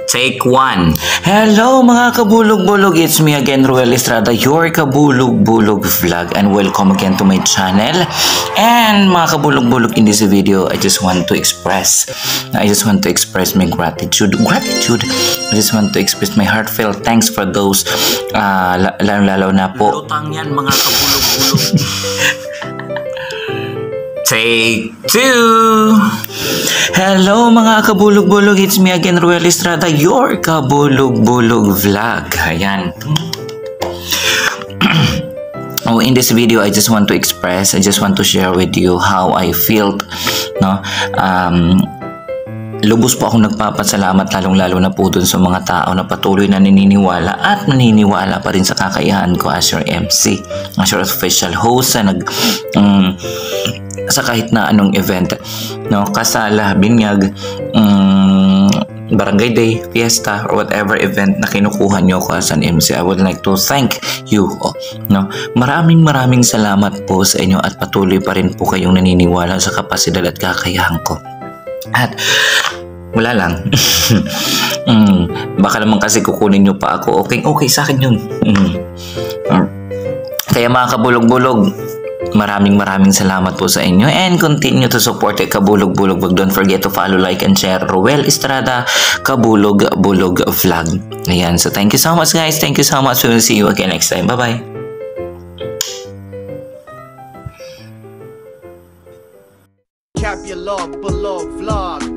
Take one. Hello mga kabulog-bulog, it's me again, Ruel Estrada, your kabulog-bulog vlog, and welcome again to my channel. And mga kabulog-bulog, in this video, I just want to express my gratitude. I just want to express my heartfelt thanks for those, lalo na po. Lutang yan mga kabulog-bulog. Take two. Hello mga kabulog-bulog, it's me again, Ruel Estrada, your kabulog-bulog vlog. Ayan. Oh, in this video, I just want to share with you how I felt, no? Lubos po akong nagpapasalamat, lalong-lalo na po dun sa mga tao na patuloy na naniniwala pa rin sa kakayahan ko as your MC, as your official host sa kahit na anong event, no? Kasala, binyag, barangay day, fiesta, or whatever event na kinukuha nyo ko as an MC. I would like to thank you, no? Maraming salamat po sa inyo at patuloy pa rin po kayong naniniwala sa kapasidad at kakayahan ko. At wala lang. Baka naman kasi kukunin nyo pa ako. Okay sa akin yun. Kaya mga kabulog-bulog, maraming salamat po sa inyo, and continue to support Kabulog-Bulog. Don't forget to follow, like, and share Ruel Estrada Kabulog-Bulog vlog. Ayan, so thank you so much guys. Thank you so much. We will see you again next time. Bye-bye. Cap your love below vlog.